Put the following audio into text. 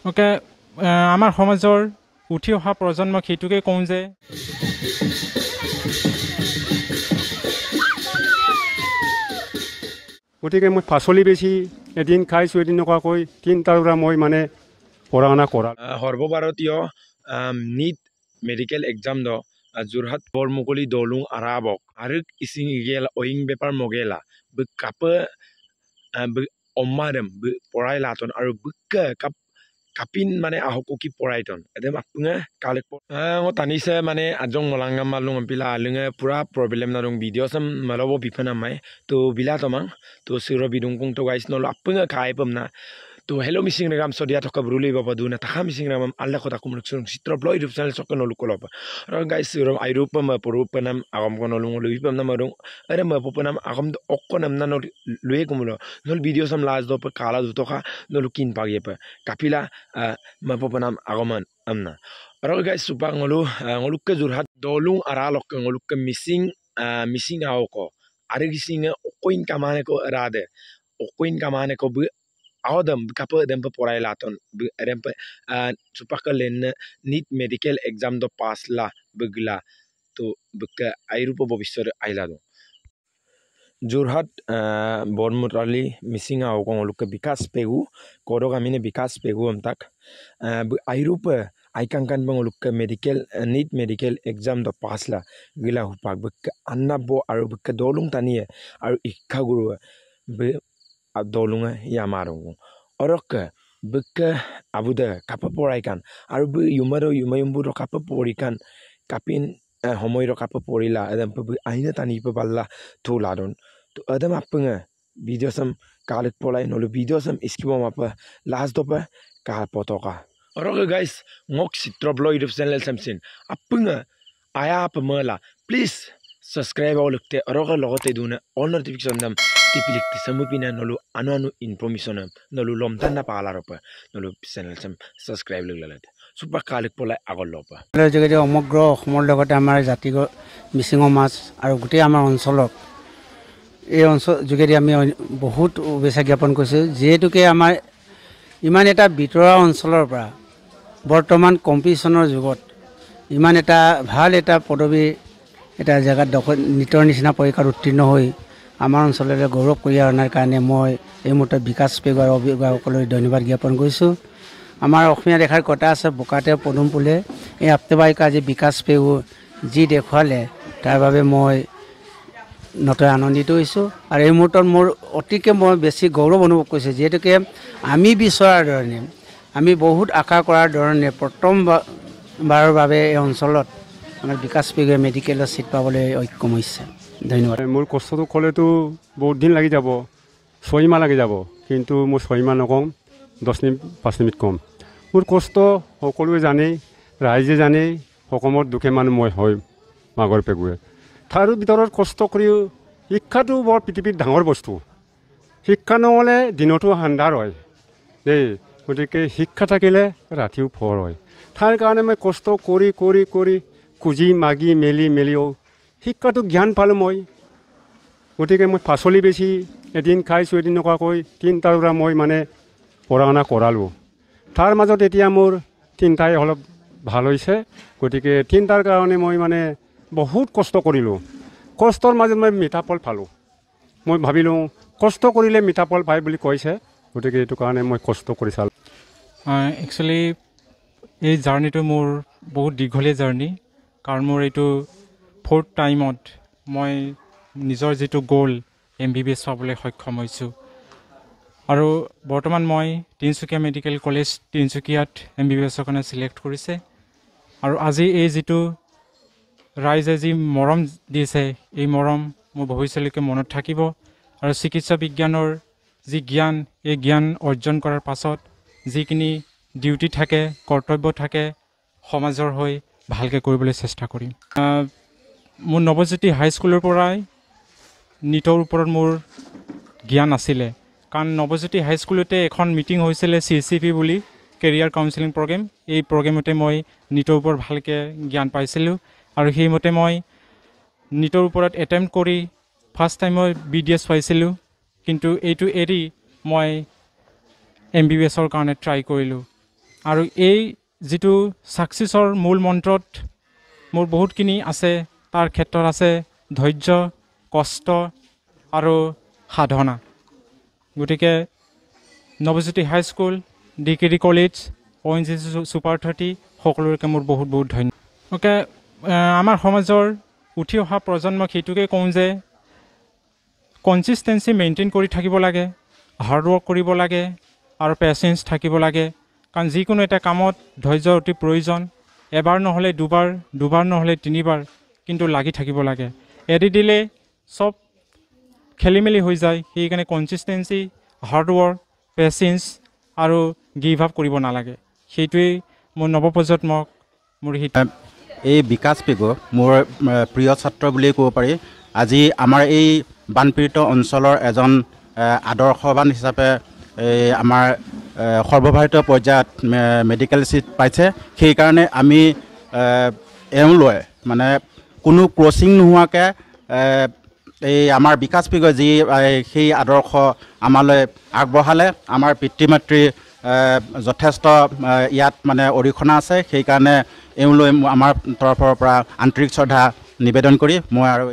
okay আমাৰ সমাজৰ উঠি অহা প্ৰজন্মক সেইটোকে কওঁ যে গতিকে মই পাচলি বেছি এদিন খাইছোঁ এদিন নকৰাকৈ তিনিটাৰ পৰা মই মানে পঢ়া শুনা কৰা সৰ্বভাৰতীয় নিট মেডিকেল এক্সাম দ যোৰহাট বৰমুকলি দলুং আৰাবক আৰু ইসিং ইগেল অইং বেপাৰ মগেলা কাপে অম্মাদম পৰাই লাতন আৰু cup kapin mane ahoko ki poraiton edem apunga kalik ngo tanise mane ajong molangam malung pila alunga pura problem na rong video sam malobo bipana mai to bila tomang to siro bidung kung to guys no apunga kai pamna to hello missing regam sodia to kabruli baba duna takha missing regam alla kota kumruk sung sitro bloy rup channel sokko no lukolopa ro guys siro airupa ma purupanam agam kono lungo luipam na marung are ma pupanam agam okkonam na no luye kumulo no video sam last do pa kala du to kha no lukin pagi pa kapila ma pupanam agaman amna ro guys supa ngolu ngoluk Jorhat dolung aralok ngoluk missing awko are gising okoin kamane ko rade okoin kamane ko Adam kapo dem pe porai laton dem pe supaka len NEET medical exam do pass la begla to beka airupo bobisor ailado Jorhat Bormutali missing au kongoluk bikas pegu kodok amine bikas pegu amtak airupo aikankan bangoluk medical NEET medical exam do pass la gila hupak beka annabo aru beka dolung tanie aru ikha guru dolunga yamarung orok beka abuda kapa poraikan aru yumayumbu ro kapa porikan kapin homoy ro kapa porila adam aina tani pa balla thuladon to adam apunga video sam kalik polai no video sam iskibo mapa last dopa ka potoka orok guys ngok sitroblo youtube channel samsin apunga aya pamala please subscribe olukte orok logote duna all notification dam tipilik samupina nolu anu information nolu lomtan na pala ropa nolu channel sam subscribe laglalate super kalik polai agolopa জগতে সমগ্ৰ অসমৰ লগতে আমাৰ জাতিগ মিচিং সমাজ আৰু গোটেই আমাৰ অঞ্চলক এই অঞ্চল যোগেদি আমি বহুত উবেচা জ্ঞাপন কৰিছোঁ যেহেতুকে আমাৰ ইমান এটা বিতৰা অঞ্চলৰ পৰা বৰ্তমান কম্পিটিশনৰ যুগত ইমান এটা ভাল এটা পদবী এটা জায়গাত নিটৰ নিচিনা পৰীক্ষাত উত্তীৰ্ণ হৈ আমাৰ অঞ্চললৈ গৌৰৱ কৰি অনাৰ কাৰণে মই এই মুহূৰ্তত বিকাশ পেগু আৰু অভিভাৱকলৈ ধন্যবাদ জ্ঞাপন কৰিছোঁ আমাৰ অসমীয়া দেখাৰ কথা আছে বোকাতে পদুম ফুলে এই আপ্তবাহিকা আজি বিকাশ পেগু যি দেখুৱালে তাৰ বাবে মই নতৈ আনন্দিত হৈছোঁ আৰু এই মুহূৰ্তত মোৰ অতিকে মই বেছি গৌৰৱ অনুভৱ কৰিছোঁ যেহেতুকে আমি বিচৰাৰ ধৰণে আমি বহুত আশা কৰাৰ ধৰণে প্ৰথমবাৰৰ বাবে এই অঞ্চলত আমাৰ বিকাশ পেগুৱে মেডিকেলৰ চিট পাবলৈ সক্ষম হৈছে ধন্যবাদ মোৰ কষ্টটো ক'লেতো বহুত দিন লাগি যাব 6 মাহ লাগি যাব কিন্তু মই 6 মাহ নকম 10 মিনিট 5 মিনিট কম মোৰ কষ্ট সকলোৱে জানে ৰাইজে জানে হকমত দুখে মানুহ মই হয় মাগৰ পেগুৱে তাৰ ভিতৰত কষ্ট কৰি শিক্ষাটো বৰ পৃথিৱীত ডাঙৰ বস্তু শিক্ষা নহ'লে দিনতো আন্ধাৰ হয় দেই গতিকে শিক্ষা থাকিলে ৰাতিও পোহৰ হয় তাৰ কাৰণে মই কষ্ট কৰি খুজি মাগি মেলিও শিক্ষাটো জ্ঞান পালোঁ মই গতিকে মই পাচলি বেছি এদিন খাইছোঁ এদিন নকৰাকৈ তিনিটাৰ পৰা মই মানে পঢ়া শুনা কৰালোঁ তাৰ মাজত এতিয়া মোৰ তিনিটাই অলপ ভাল হৈছে গতিকে তিনিটাৰ কাৰণে মই মানে বহুত কষ্ট কৰিলোঁ কষ্টৰ মাজত মই মিঠা ফল পালোঁ মই ভাবিলোঁ কষ্ট কৰিলে মিঠা ফল পায় বুলি কৈছে গতিকে এইটো কাৰণে মই কষ্ট কৰি চালোঁ একচুৱেলি এই জাৰ্ণিটো মোৰ বহুত দীঘলীয়া জাৰ্ণি কাৰণ মোৰ এইটো 4th টাইমত মই নিজৰ যিটো গ'ল MBBS পাবলৈ সক্ষম হৈছোঁ আৰু বৰ্তমান মই তিনিচুকীয়া মেডিকেল কলেজ তিনিচুকীয়াত MBBSৰ কাৰণে সিলেক্ট কৰিছে আৰু আজি এই যিটো ৰাইজে যি মৰম দিছে এই মৰম মোৰ ভৱিষ্যতলৈকে মনত থাকিব আৰু চিকিৎসা বিজ্ঞানৰ যি জ্ঞান এই জ্ঞান অৰ্জন কৰাৰ পাছত যিখিনি ডিউটি থাকে কৰ্তব্য থাকে সমাজৰ হৈ ভালকৈ কৰিবলৈ চেষ্টা কৰিম মোৰ নৱজ্যোতি হাইস্কুলৰ পৰাই নিটৰ ওপৰত মোৰ জ্ঞান আছিলে কাৰণ নৱজ্যোতি হাইস্কুলতে এখন মিটিং হৈছিলে CCP বুলি কেৰিয়াৰ কাউন্সেলিং প্ৰগ্ৰেম এই প্ৰগ্ৰেমতে মই নিটৰ ওপৰত ভালকৈ জ্ঞান পাইছিলোঁ আৰু সেইমতে মই নিটৰ ওপৰত এটেম্প্ট কৰি ফাৰ্ষ্ট টাইম মই BDS পাইছিলোঁ কিন্তু এইটো এৰি মই MBBSৰ কাৰণে ট্ৰাই কৰিলোঁ আৰু এই যিটো ছাকচেছৰ মূল মন্ত্ৰত মোৰ বহুতখিনি আছে তাৰ ক্ষেত্ৰত আছে ধৈৰ্য কষ্ট আৰু সাধনা গতিকে Nabajyoti high school degree college ONGC super 30 সকলোকে মোৰ বহুত বহুত ধন্যবাদ ওকে আমাৰ সমাজৰ উঠি অহা প্ৰজন্মক সেইটোকে কওঁ যে কনচিষ্টেঞ্চি মেইনটেইন কৰি থাকিব লাগে হাৰ্ড ৱৰ্ক কৰিব লাগে আৰু পেচেঞ্চ থাকিব লাগে কাৰণ যিকোনো এটা কামত ধৈৰ্য অতি প্ৰয়োজন এবাৰ নহ'লে দুবাৰ নহ'লে তিনিবাৰ কিন্তু লাগি থাকিব লাগে এৰি দিলে সব খেলি মেলি হৈ যায় সেইকাৰণে কনচিষ্টেঞ্চি হাৰ্ড ৱৰ্ক পেচেঞ্চ আৰু গিভ আপ কৰিব নালাগে সেইটোৱেই মোৰ নৱপ্ৰজন্মক মোৰ এই বিকাশ পেগু মোৰ প্ৰিয় ছাত্ৰ বুলি ক'ব পাৰি আজি আমাৰ এই বানপীড়িত অঞ্চলৰ এজন আদৰ্শবান হিচাপে আমাৰ সৰ্বভাৰতীয় পৰ্যায়ত মেডিকেল চিট পাইছে সেইকাৰণে আমি এওঁলৈ মানে কোনো ক্ৰচিং নোহোৱাকৈ এই আমাৰ বিকাশ পেগুৱে যি সেই আদৰ্শ আমালৈ আগবঢ়ালে আমাৰ পিতৃ মাতৃ যথেষ্ট ইয়াত মানে অৰিহণা আছে সেইকাৰণে এওঁলৈ আমাৰ তৰফৰ পৰা আন্তৰিক শ্ৰদ্ধা নিবেদন কৰি মই আৰু